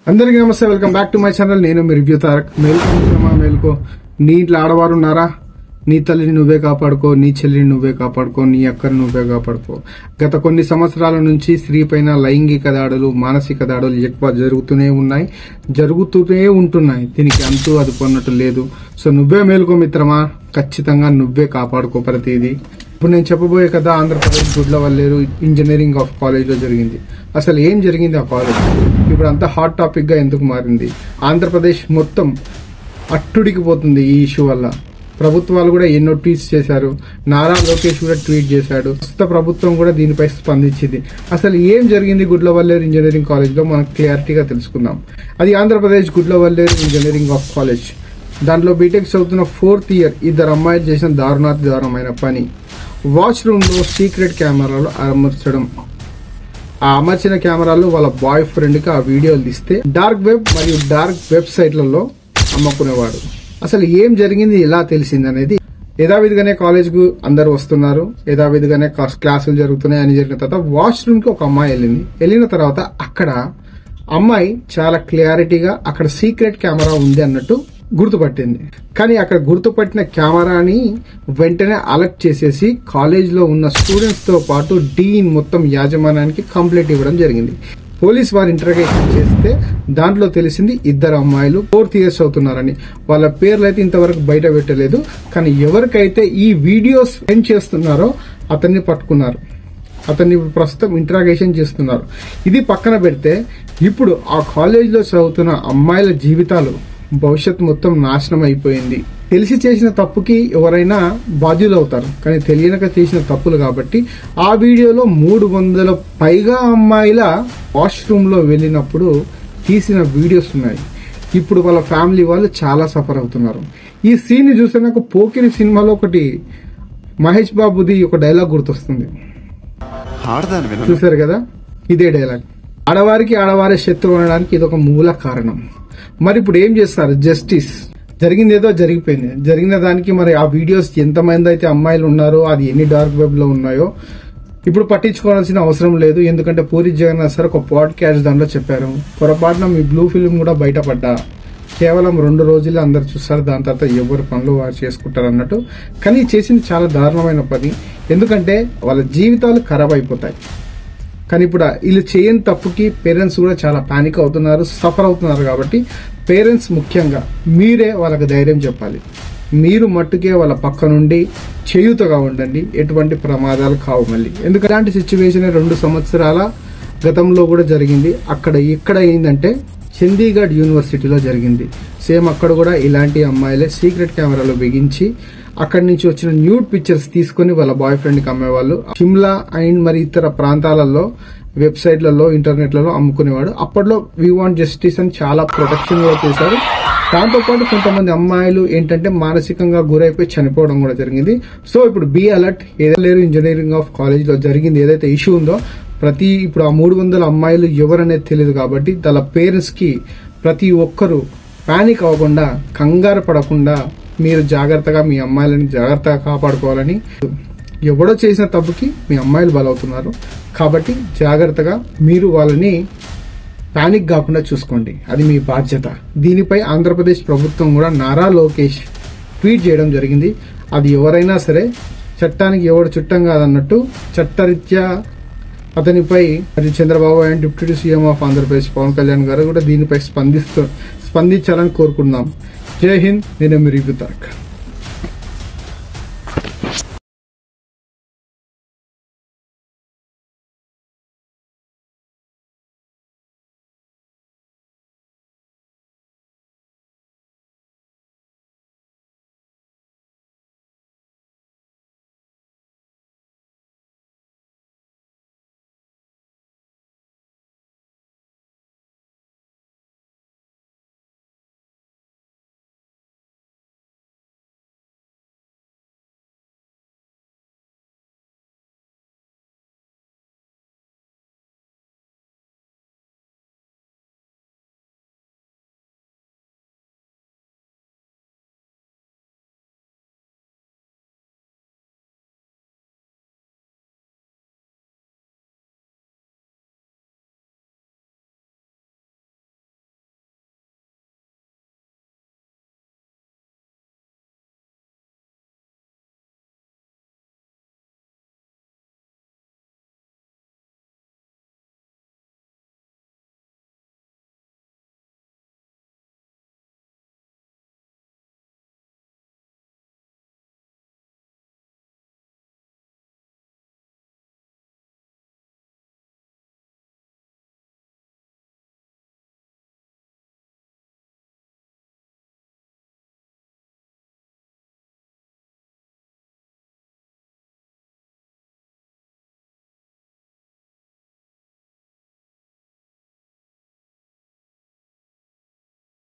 అందరికీ నమస్తే, welcome back to my channel. నేను మీ రివ్యూ తారక్. మేల్కో నీ ఇంట్లో ఆడవారు ఉన్నారా? నీ తల్లిని నువ్వే కాపాడుకో, నీ చెల్లిని నువ్వే కాపాడుకో, నీ అక్కని నువ్వే కాపాడుకో. గత కొన్ని సంవత్సరాల నుంచి స్త్రీ పైన లైంగిక దాడులు, మానసిక దాడులు ఎక్కువ జరుగుతూనే ఉంటున్నాయి. దీనికి అంతూ అదుపు అన్నట్టు లేదు. సో నువ్వే మేలుకో మిత్రమా, ఖచ్చితంగా నువ్వే కాపాడుకో ప్రతిదీ. ఇప్పుడు నేను చెప్పబోయే కదా Andhra Pradesh Gudlavalleru engineering of college లో జరిగింది. అసలు ఏం జరిగింది ఆ కాలేజ్? ఇప్పుడు అంతా హాట్ టాపిక్ గా ఎందుకు మారింది? ఆంధ్రప్రదేశ్ మొత్తం అట్టుడికి పోతుంది ఈ ఇష్యూ వల్ల. ప్రభుత్వాలు కూడా ఎన్నో ట్వీట్స్ చేశారు. నారా లోకేష్ కూడా ట్వీట్ చేశాడు. ప్రస్తుత ప్రభుత్వం కూడా దీనిపై స్పందించింది. అసలు ఏం జరిగింది గుడ్లవల్లేరు ఇంజనీరింగ్ కాలేజ్ లో మనం క్లారిటీగా తెలుసుకుందాం. అది Andhra Pradesh Gudlavalleru engineering of college. దాంట్లో బీటెక్ చదువుతున్న 4th ఇయర్ ఇద్దరు అమ్మాయిలు చేసిన దారుణాతిదారుణమైన పని వాష్రూమ్ లో సీక్రెట్ కెమెరాలు అమర్చడం. ఆ అమర్చిన కెమెరాలు వాళ్ళ బాయ్ ఫ్రెండ్ కి ఆ వీడియోలు తీస్తే డార్క్ వెబ్ మరియు డార్క్ వెబ్సైట్లలో అమ్ముకునేవాడు. అసలు ఏం జరిగింది, ఎలా తెలిసింది అనేది యథావిధిగానే కాలేజ్ కు అందరు వస్తున్నారు, యథావిధిగానే క్లాసులు జరుగుతున్నాయి అని జరిగిన తర్వాత వాష్రూమ్ కి ఒక అమ్మాయి వెళ్ళిన తర్వాత అక్కడ అమ్మాయి చాలా క్లారిటీగా అక్కడ సీక్రెట్ కెమెరా ఉంది అన్నట్టు గుర్తుపట్టింది. కానీ అక్కడ గుర్తుపట్టిన కెమెరాని వెంటనే అలర్ట్ చేసేసి కాలేజ్ లో ఉన్న స్టూడెంట్స్ తో పాటు డీన్ మొత్తం యాజమాన్యానికి కంప్లైంట్ ఇవ్వడం జరిగింది. పోలీస్ వారు ఇంటర్గేషన్ చేస్తే దాంట్లో తెలిసింది ఇద్దరు అమ్మాయిలు 4th ఇయర్స్ అవుతున్నారని. వాళ్ళ పేర్లు అయితే ఇంతవరకు బయట పెట్టలేదు. కానీ ఎవరికైతే ఈ వీడియోస్ సెండ్ చేస్తున్నారో అతన్ని పట్టుకున్నారు. అతన్ని ప్రస్తుతం ఇంటరాగేషన్ చేస్తున్నారు. ఇది పక్కన పెడితే ఇప్పుడు ఆ కాలేజ్ లో చదువుతున్న అమ్మాయిల జీవితాలు, భవిష్యత్ మొత్తం నాశనం అయిపోయింది. తెలిసి చేసిన తప్పుకి ఎవరైనా బాధ్యులు అవుతారు, కానీ తెలియక చేసిన తప్పులు కాబట్టి ఆ వీడియోలో 300 పైగా అమ్మాయిల వాష్రూమ్ లో వెళ్ళినప్పుడు తీసిన వీడియోస్ ఉన్నాయి. ఇప్పుడు వాళ్ళ ఫ్యామిలీ వాళ్ళు చాలా సఫర్ అవుతున్నారు. ఈ సీన్ చూస్తే నాకు పోకిరి సినిమాలో ఒకటి మహేష్ బాబుది ఒక డైలాగ్ గుర్తొస్తుంది. చూసారు కదా, ఇదే డైలాగ్. ఆడవారికి ఆడవారే శత్రువు అనడానికి ఇది ఒక మూల కారణం. మరి ఇప్పుడు ఏం చేస్తారు? జస్టిస్ జరిగింది ఏదో జరిగిపోయింది. జరిగిన దానికి మరి ఆ వీడియోస్ ఎంతమంది అయితే అమ్మాయిలు ఉన్నారో, అది ఎన్ని డార్క్ వెబ్ లో ఉన్నాయో ఇప్పుడు పట్టించుకోవాల్సిన అవసరం లేదు. ఎందుకంటే పూరి జగన్నాథ్ సార్ ఒక పాడ్కాస్ట్ దాంట్లో చెప్పారు, పొరపాటున మీ బ్లూ ఫిల్మ్ కూడా బయటపడ్డా కేవలం 2 రోజులే అందరు చూస్తారు, దాని తర్వాత ఎవరి పనులు వారు చేసుకుంటారు అన్నట్టు. కానీ చేసింది చాలా దారుణమైన పని. ఎందుకంటే వాళ్ళ జీవితాలు ఖరాబ్ అయిపోతాయి. కానీ ఇప్పుడు వీళ్ళు చేయని తప్పుకి పేరెంట్స్ కూడా చాలా పానిక్ అవుతున్నారు, సఫర్ అవుతున్నారు. కాబట్టి పేరెంట్స్ ముఖ్యంగా మీరే వాళ్ళకి ధైర్యం చెప్పాలి. మీరు మట్టుకే వాళ్ళ పక్క నుండి చేయూతగా ఉండండి. ఎటువంటి ప్రమాదాలు కావు మళ్ళీ. ఎందుకంటే ఇలాంటి సిచ్యువేషన్ 2 సంవత్సరాల గతంలో కూడా జరిగింది. ఇక్కడ ఏంటంటే చండీగఢ్ యూనివర్సిటీలో జరిగింది. సేమ్ అక్కడ కూడా ఇలాంటి అమ్మాయిలే సీక్రెట్ కెమెరాలో బిగించి అక్కడి నుంచి వచ్చిన న్యూడ్ పిక్చర్స్ తీసుకుని వాళ్ళ బాయ్ ఫ్రెండ్ కి అమ్మేవాళ్ళు. షిమ్లా అండ్ మరి ఇతర ప్రాంతాలలో వెబ్సైట్లలో, ఇంటర్నెట్లలో అమ్ముకునేవాడు. అప్పట్లో వి వాంట్ జస్టిస్ అని చాలా ప్రొటెక్షన్ కూడా చేశారు. దాంతోపాటు కొంతమంది అమ్మాయిలు ఏంటంటే మానసికంగా గురైపోయి చనిపోవడం కూడా జరిగింది. సో ఇప్పుడు బీ అలర్ట్. ఏదైనా ఇంజనీరింగ్ ఆఫ్ కాలేజ్ లో జరిగింది ఏదైతే ఇష్యూ ఉందో, ఇప్పుడు ఆ 300 అమ్మాయిలు ఎవరనేది తెలియదు. కాబట్టి వాళ్ళ పేరెంట్స్ కి ప్రతి ఒక్కరూ పానిక్ అవ్వకుండా, కంగారు పడకుండా మీరు జాగ్రత్తగా మీ అమ్మాయిలని జాగ్రత్తగా కాపాడుకోవాలని. ఎవడో చేసిన తప్పుకి మీ అమ్మాయిలు బలవుతున్నారు కాబట్టి జాగ్రత్తగా మీరు వాళ్ళని పానిక్ కాకుండా చూసుకోండి. అది మీ బాధ్యత. దీనిపై ఆంధ్రప్రదేశ్ ప్రభుత్వం కూడా నారా లోకేష్ ట్వీట్ చేయడం జరిగింది. అది ఎవరైనా సరే చట్టానికి ఎవడు చుట్టం కాదన్నట్టు చట్టరీత్యా అతనిపై మరి Chandrababu and deputy CM of Andhra Pradesh Pawan Kalyan గారు కూడా దీనిపై స్పందించాలని కోరుకుంటున్నాం. జై హింద్. నేను మీ రివ్యూ తారక్.